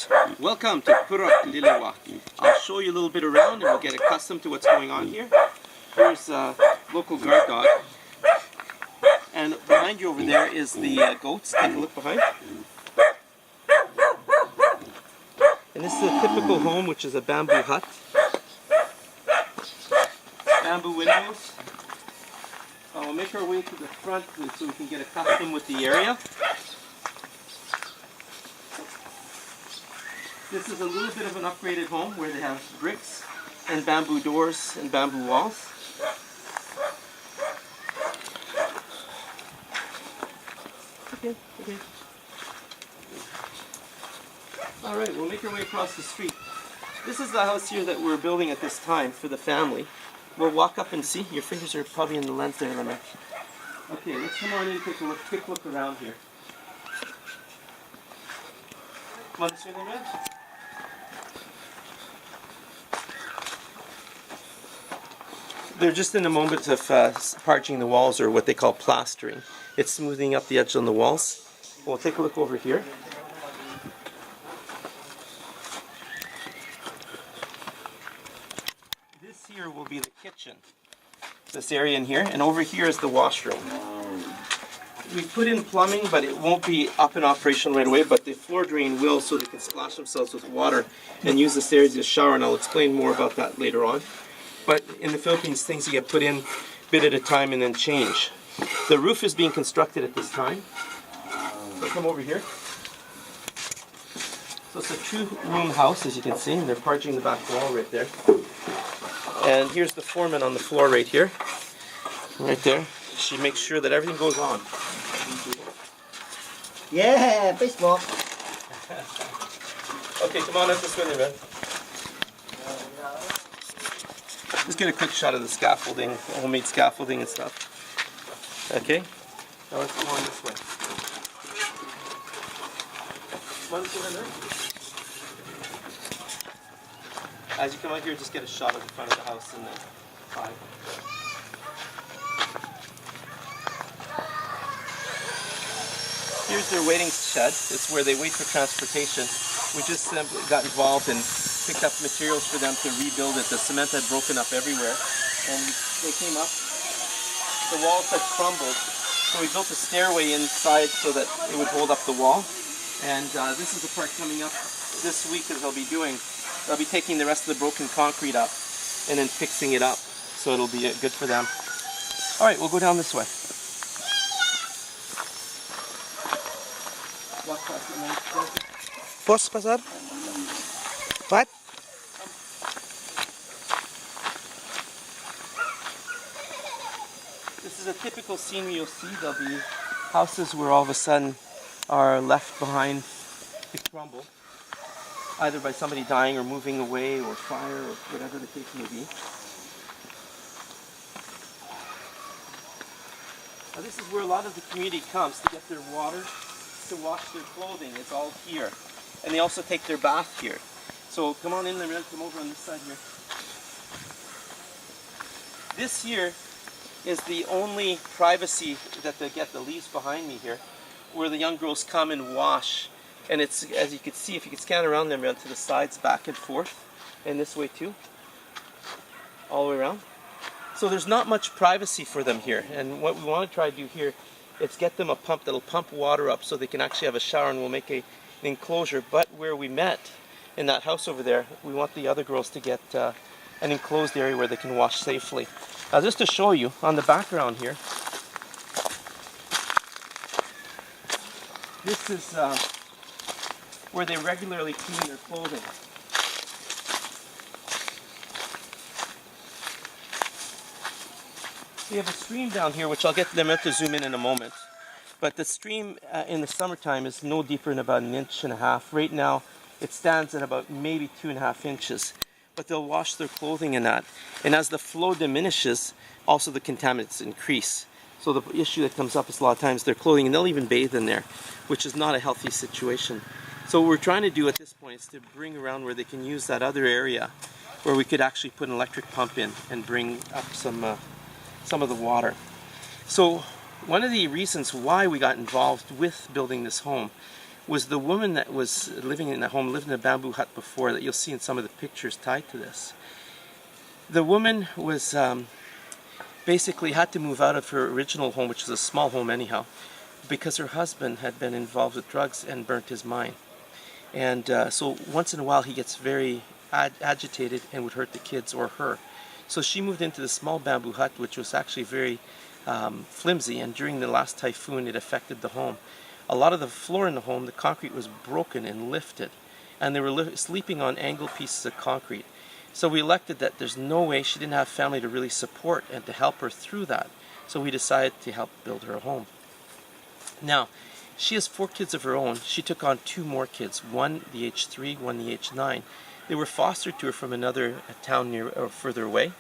goats. Welcome to Purok Liliwak. I'll show you a little bit around and we'll get accustomed to what's going on here. Here's a local guard dog. And behind you over there is the goats. Take a look behind. And this is a typical home, which is a bamboo hut. Bamboo windows. We'll make our way to the front so we can get accustomed with the area. This is a little bit of an upgraded home where they have bricks and bamboo doors and bamboo walls. Okay. Alright, we'll make our way across the street. This is the house here that we're building at this time for the family. We'll walk up and see. Your fingers are probably in the lens there, Lemon. Okay, let's come on in and take a quick look around here. Come on this way, Lemon. They're just in the moment of parching the walls, or what they call plastering. It's smoothing up the edge on the walls. We'll take a look over here. This here will be the kitchen. This area in here, and over here is the washroom. We put in plumbing, but it won't be up and operational right away, but the floor drain will, so they can splash themselves with water and use this area as a shower, and I'll explain more about that later on. But in the Philippines, things get put in bit at a time and then change. The roof is being constructed at this time. So come over here. So it's a two-room house, as you can see, and they're parching the back wall right there. And here's the foreman on the floor right here. Right there. She makes sure that everything goes on. Yeah, baseball. Okay, come on up this way, man. Let's get a quick shot of the scaffolding, homemade scaffolding and stuff. Okay, now let's go on this way. Come on this way, man. As you come out here, just get a shot of the front of the house and the side. Here's their waiting shed. It's where they wait for transportation. We just got involved and picked up materials for them to rebuild it. The cement had broken up everywhere, and they came up. The walls had crumbled, so we built a stairway inside so that it would hold up the wall. And this is the part coming up this week that they'll be doing. They'll be taking the rest of the broken concrete up and then fixing it up, so it'll be good for them. All right, we'll go down this way. Post pasar? What? This is a typical scene you'll see. There'll be houses where all of a sudden are left behind to crumble, either by somebody dying or moving away or fire or whatever the case may be. Now this is where a lot of the community comes to get their water, to wash their clothing. It's all here. And they also take their bath here. So come on in there, come over on this side here. This here is the only privacy that they get, the leaves behind me here, where the young girls come and wash. And it's, as you can see, if you can scan around them to the sides, back and forth, and this way too, all the way around. So there's not much privacy for them here. And what we want to try to do here is get them a pump that'll pump water up so they can actually have a shower, and we'll make an enclosure. But where we met, in that house over there, we want the other girls to get an enclosed area where they can wash safely. Now just to show you, on the background here, this is where they regularly clean their clothing. We have a stream down here, which I'll get them to zoom in a moment. But the stream in the summertime is no deeper than about 1.5 inches. Right now, it stands at about maybe 2.5 inches. But they'll wash their clothing in that. And as the flow diminishes, also the contaminants increase. So the issue that comes up is a lot of times their clothing, and they'll even bathe in there, which is not a healthy situation. So what we're trying to do at this point is to bring around where they can use that other area where we could actually put an electric pump in and bring up some of the water. So one of the reasons why we got involved with building this home was the woman that was living in the home, lived in a bamboo hut before, that you'll see in some of the pictures tied to this. The woman was basically had to move out of her original home, which was a small home anyhow, because her husband had been involved with drugs and burnt his mine. And so once in a while he gets very agitated and would hurt the kids or her. So she moved into the small bamboo hut, which was actually very flimsy, and during the last typhoon it affected the home. A lot of the floor in the home, the concrete was broken and lifted, and they were sleeping on angled pieces of concrete. So we elected that there's no way, she didn't have family to really support and to help her through that. So we decided to help build her a home. Now, she has 4 kids of her own. She took on 2 more kids, one the age 3, one the age 9. They were fostered to her from another town near or further away.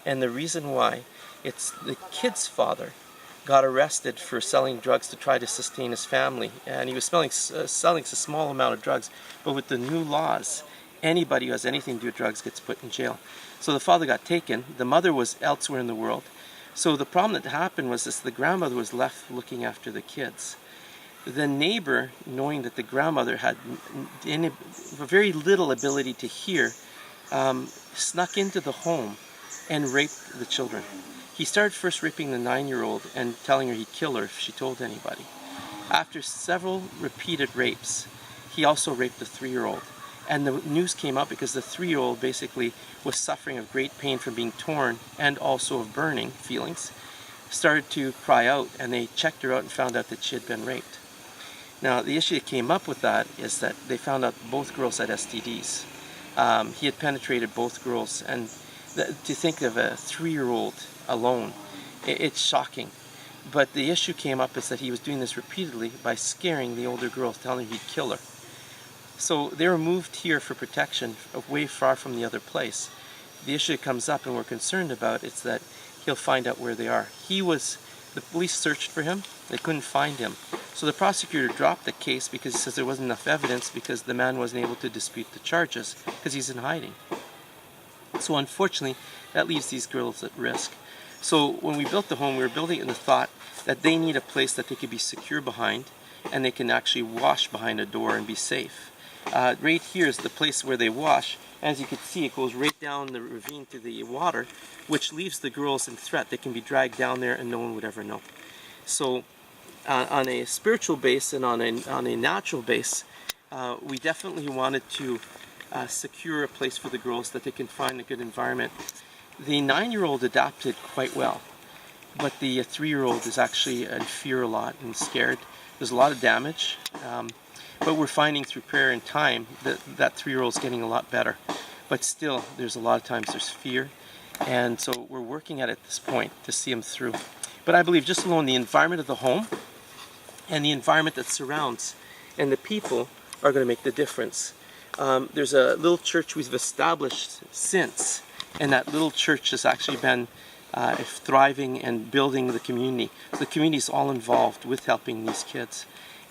And the reason why, it's the kid's father got arrested for selling drugs to try to sustain his family. And he was selling a small amount of drugs. But with the new laws, anybody who has anything to do with drugs gets put in jail. So the father got taken. The mother was elsewhere in the world. So the problem that happened was this: the grandmother was left looking after the kids. The neighbor, knowing that the grandmother had very little ability to hear, snuck into the home and raped the children. He started first raping the 9-year-old and telling her he'd kill her if she told anybody. After several repeated rapes, he also raped the 3-year-old. And the news came out because the 3-year-old basically was suffering of great pain from being torn and also of burning feelings, started to cry out, and they checked her out and found out that she had been raped. Now, the issue that came up with that is that they found out both girls had STDs. He had penetrated both girls, and to think of a 3-year-old alone, it's shocking. But the issue came up is that he was doing this repeatedly by scaring the older girls, telling her he'd kill her. So they were moved here for protection, away far from the other place. The issue that comes up and we're concerned about is that he'll find out where they are. The police searched for him, they couldn't find him. So the prosecutor dropped the case because he says there wasn't enough evidence, because the man wasn't able to dispute the charges because he's in hiding. So unfortunately, that leaves these girls at risk. So when we built the home, we were building it in the thought that they need a place that they could be secure behind, and they can actually wash behind a door and be safe. Right here is the place where they wash. As you can see, it goes right down the ravine to the water, which leaves the girls in threat. They can be dragged down there and no one would ever know. So on a spiritual base and on a natural base, we definitely wanted to secure a place for the girls that they can find a good environment. The 9-year-old adapted quite well, but the 3-year-old is actually in fear a lot and scared. There's a lot of damage. But we're finding through prayer and time that 3-year-old's getting a lot better. But still, there's a lot of times there's fear. And so we're working at this point to see him through. But I believe just alone the environment of the home and the environment that surrounds and the people are going to make the difference. There's a little church we've established since, and that little church has actually been thriving and building the community. The community is all involved with helping these kids.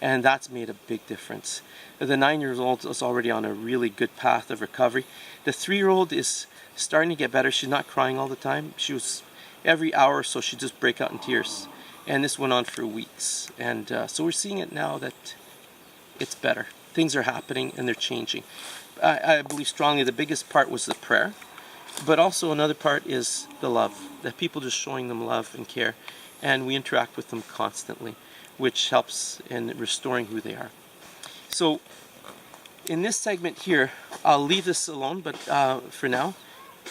And that's made a big difference. The 9-year-old is already on a really good path of recovery. The 3-year-old is starting to get better. She's not crying all the time. She was, every hour or so, she'd just break out in tears. And this went on for weeks. And so we're seeing it now that it's better. Things are happening and they're changing. I believe strongly the biggest part was the prayer. But also another part is the love. That people just showing them love and care. And we interact with them constantly, which helps in restoring who they are. So in this segment here, I'll leave this alone for now,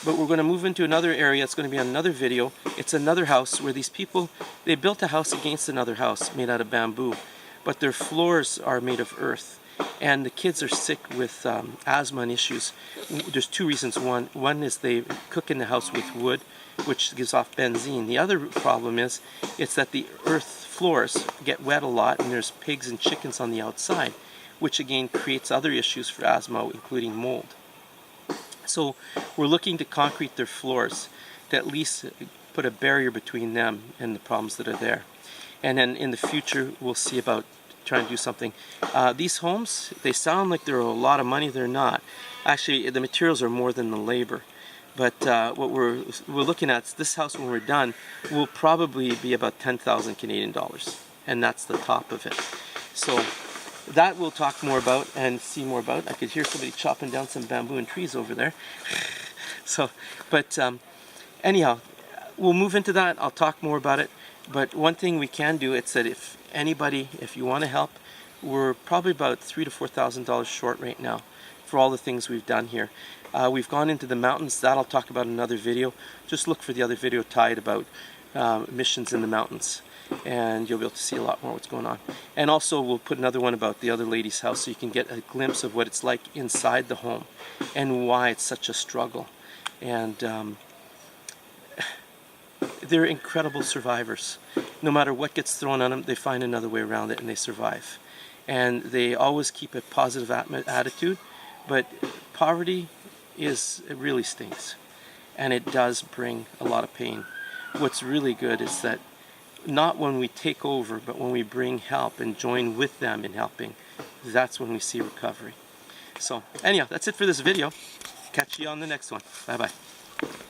but we're going to move into another area. It's going to be on another video. It's another house where these people, they built a house against another house made out of bamboo, but their floors are made of earth. And the kids are sick with asthma and issues. There's 2 reasons. One is they cook in the house with wood, which gives off benzene. The other problem is it's that the earth floors get wet a lot, and there's pigs and chickens on the outside, which again creates other issues for asthma, including mold. So we're looking to concrete their floors to at least put a barrier between them and the problems that are there. And then in the future, we'll see about trying to do something. These homes, they sound like they're a lot of money. They're not. Actually, the materials are more than the labor. But what we're looking at, this house when we're done, will probably be about 10,000 Canadian dollars. And that's the top of it. So that we'll talk more about and see more about. I could hear somebody chopping down some bamboo and trees over there. So, but anyhow, we'll move into that. I'll talk more about it. But one thing we can do, it's that if you want to help, we're probably about $3,000 to $4,000 short right now for all the things we've done here. We've gone into the mountains. That I'll talk about in another video. Just look for the other video tied about missions in the mountains, and you'll be able to see a lot more what's going on. And also we'll put another one about the other lady's house so you can get a glimpse of what it's like inside the home and why it's such a struggle. And they're incredible survivors. No matter what gets thrown on them, they find another way around it and they survive. And they always keep a positive attitude, but poverty it really stinks, and it does bring a lot of pain. What's really good is that not when we take over, but when we bring help and join with them in helping, that's when we see recovery. So anyhow, that's it for this video. Catch you on the next one. Bye bye.